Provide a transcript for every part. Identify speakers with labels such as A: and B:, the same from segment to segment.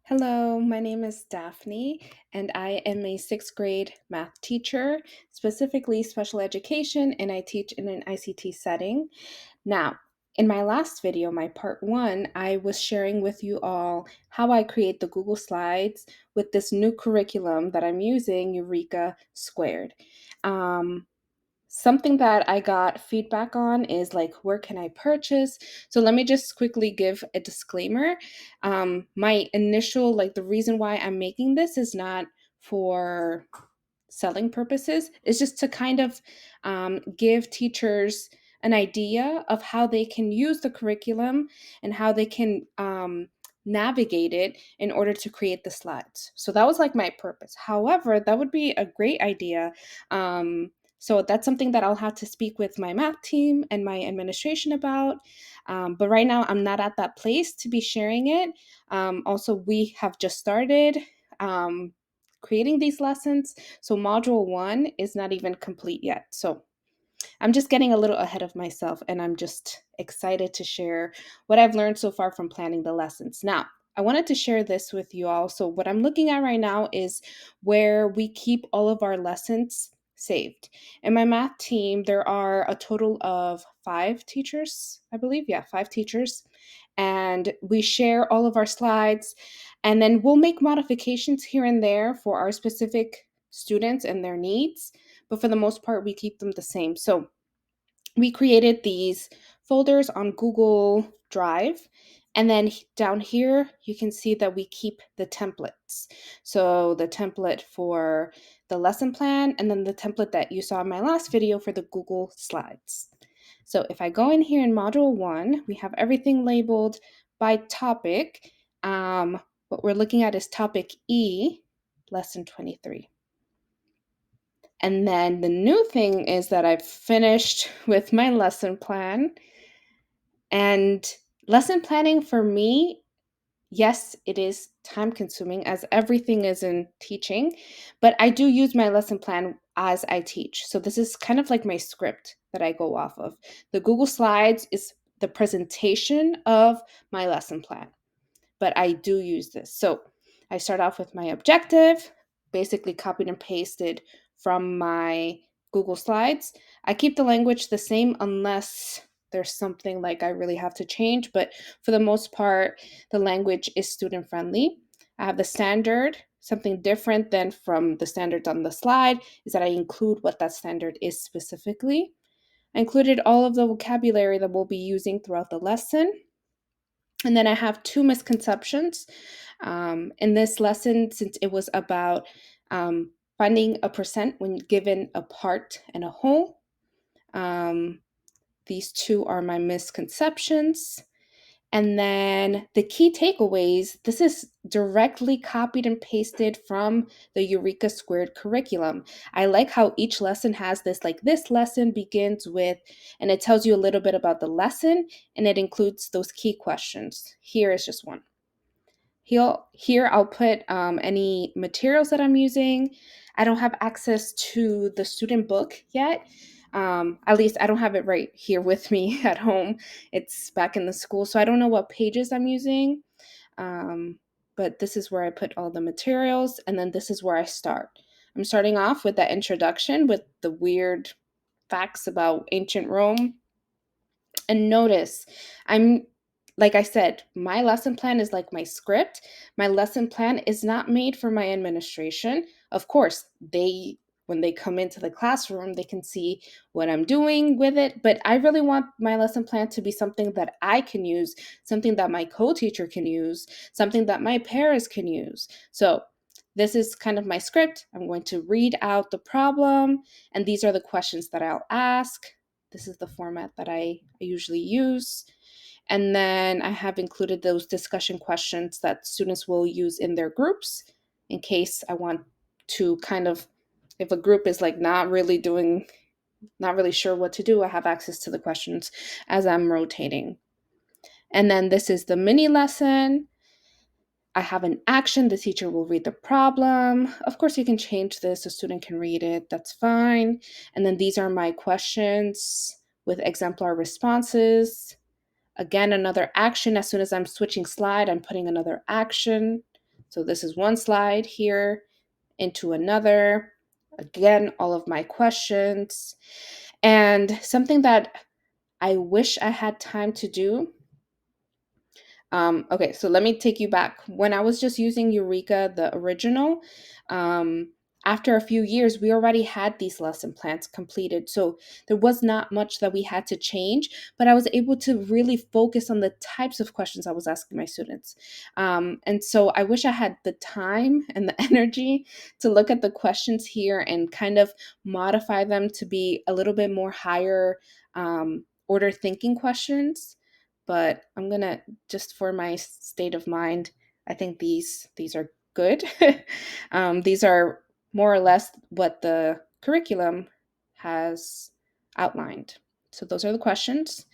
A: Hello, my name is Daphne, and I am a sixth grade math teacher, specifically special education, and I teach in an ICT setting. Now, in my last video, my part one, I was sharing with you all how I create the Google Slides with this new curriculum that I'm using, Eureka Squared. Something that I got feedback on is like, where can I purchase? So let me just quickly give a disclaimer. My initial, like, the reason why I'm making this is not for selling purposes, it's just to kind of give teachers an idea of how they can use the curriculum and how they can navigate it in order to create the slides. So that was like my purpose. However, that would be a great idea. So that's something that I'll have to speak with my math team and my administration about. But right now, I'm not at that place to be sharing it. Also, we have just started creating these lessons. So module one is not even complete yet. So I'm just getting a little ahead of myself, and I'm just excited to share what I've learned so far from planning the lessons. Now, I wanted to share this with you all. So what I'm looking at right now is where we keep all of our lessons saved. In my math team, there are a total of 5 teachers, I believe. Yeah, 5 teachers. And we share all of our slides, and then we'll make modifications here and there for our specific students and their needs. But for the most part, we keep them the same. So we created these folders on Google Drive. And then down here, you can see that we keep the templates. So the template for the lesson plan, and then the template that you saw in my last video for the Google Slides. So if I go in here in module one, we have everything labeled by topic. What we're looking at is topic E, lesson 23. And then the new thing is that I've finished with my lesson plan. And lesson planning for me, yes, it is time consuming as everything is in teaching, but I do use my lesson plan as I teach. So this is kind of like my script that I go off of. The Google Slides is the presentation of my lesson plan, but I do use this. So I start off with my objective, basically copied and pasted from my Google Slides. I keep the language the same unless there's something like I really have to change, but for the most part, the language is student friendly. I have the standard. Something different than from the standards on the slide is that I include what that standard is specifically. I included all of the vocabulary that we'll be using throughout the lesson. And then I have 2 misconceptions in this lesson, since it was about finding a percent when given a part and a whole. These 2 are my misconceptions. And then the key takeaways, this is directly copied and pasted from the Eureka Squared curriculum. I like how each lesson has this, like, this lesson begins with, and it tells you a little bit about the lesson, and it includes those key questions. Here is just one. Here I'll put any materials that I'm using. I don't have access to the student book yet. At least I don't have it right here with me at home. It's back in the school, so I don't know what pages I'm using. But this is where I put all the materials, and then this is where I start. I'm starting off with that introduction with the weird facts about ancient Rome. And notice, I'm like I said, my lesson plan is like my script. My lesson plan is not made for my administration. Of course, when they come into the classroom, they can see what I'm doing with it, but I really want my lesson plan to be something that I can use, something that my co-teacher can use, something that my parents can use. So, this is kind of my script. I'm going to read out the problem, and these are the questions that I'll ask. This is the format that I usually use. And then I have included those discussion questions that students will use in their groups in case I want to kind of, if a group is like not really sure what to do, I have access to the questions as I'm rotating. And then this is the mini lesson. I have an action. The teacher will read the problem. Of course, you can change this. A student can read it. That's fine. And then these are my questions with exemplar responses. Again, another action. As soon as I'm switching slide, I'm putting another action. So this is one slide here into another. Again, all of my questions. And something that I wish I had time to do. Okay, so let me take you back. When I was just using Eureka, the original, um, after a few years, we already had these lesson plans completed. So there was not much that we had to change, but I was able to really focus on the types of questions I was asking my students. And so I wish I had the time and the energy to look at the questions here and kind of modify them to be a little bit more higher order thinking questions. But I'm gonna, just for my state of mind, I think these are good. These are more or less what the curriculum has outlined. So those are the questions.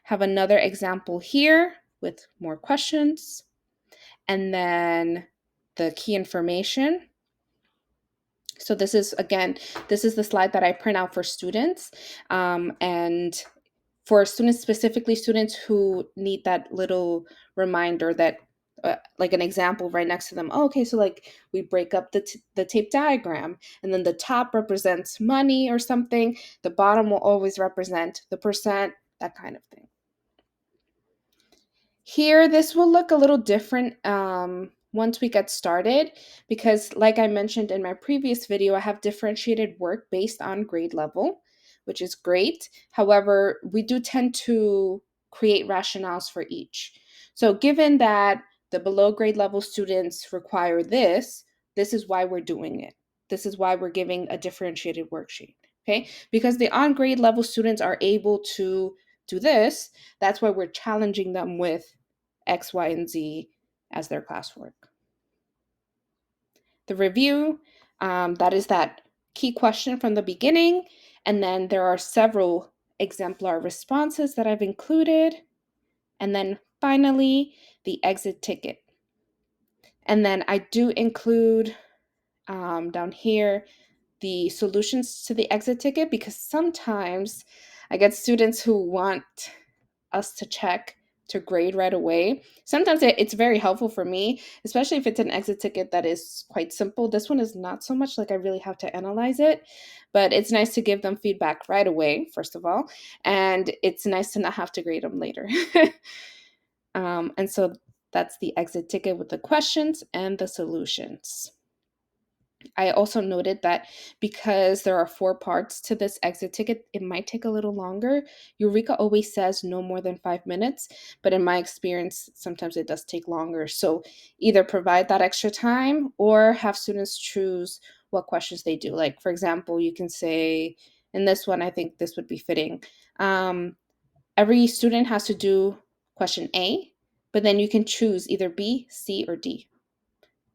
A: Have another example here with more questions. And then the key information. So this is, again, this is the slide that I print out for students. And for students, specifically students who need that little reminder that like an example right next to them. Oh, okay, so like we break up the tape diagram, and then the top represents money or something. The bottom will always represent the percent, that kind of thing. Here, this will look a little different once we get started, because like I mentioned in my previous video, I have differentiated work based on grade level, which is great. However, we do tend to create rationales for each. So given that the below grade level students require this, this is why we're doing it. This is why we're giving a differentiated worksheet, okay? Because the on grade level students are able to do this, that's why we're challenging them with X, Y, and Z as their classwork. The review, that is that key question from the beginning, and then there are several exemplar responses that I've included, and then finally, the exit ticket. And then I do include down here the solutions to the exit ticket, because sometimes I get students who want us to check to grade right away. Sometimes it's very helpful for me, especially if it's an exit ticket that is quite simple. This one is not so much, like I really have to analyze it, but it's nice to give them feedback right away, first of all, and it's nice to not have to grade them later. And so that's the exit ticket with the questions and the solutions. I also noted that because there are 4 parts to this exit ticket, it might take a little longer. Eureka always says no more than 5 minutes, but in my experience, sometimes it does take longer. So either provide that extra time or have students choose what questions they do. Like, for example, you can say, in this one, I think this would be fitting. Every student has to do question A, but then you can choose either B, C, or D.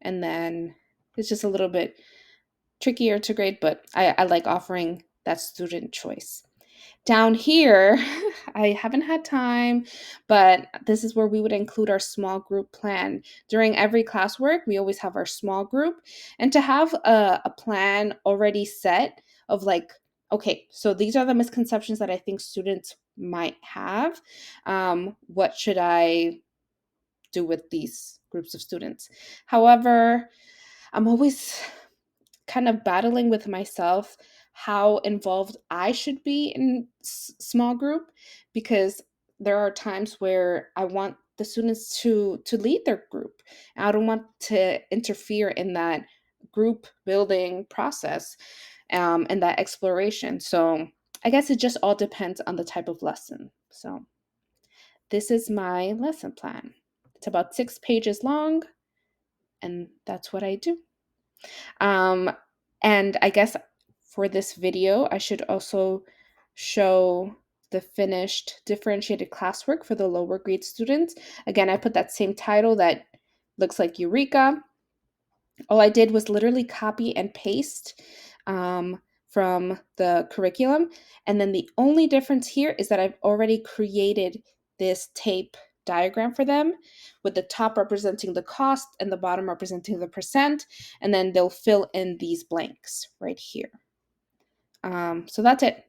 A: And then it's just a little bit trickier to grade, but I like offering that student choice. Down here, I haven't had time, but this is where we would include our small group plan. During every classwork, we always have our small group, and to have a plan already set of like, okay, so these are the misconceptions that I think students might have. What should I do with these groups of students? However, I'm always kind of battling with myself how involved I should be in small group, because there are times where I want the students to lead their group. I don't want to interfere in that group building process and that exploration. So I guess it just all depends on the type of lesson. So this is my lesson plan. It's about 6 pages long, and that's what I do. Um, and I guess for this video, I should also show the finished differentiated classwork for the lower grade students. Again, I put that same title that looks like Eureka. All I did was literally copy and paste from the curriculum. And then the only difference here is that I've already created this tape diagram for them, with the top representing the cost and the bottom representing the percent, and then they'll fill in these blanks right here. So that's it.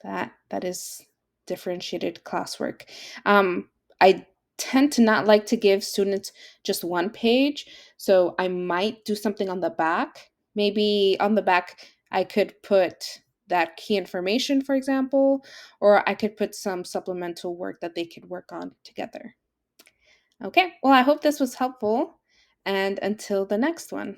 A: That is differentiated classwork. I tend to not like to give students just one page, so I might do something on the back. Maybe on the back, I could put that key information, for example, or I could put some supplemental work that they could work on together. Okay, well, I hope this was helpful, and until the next one.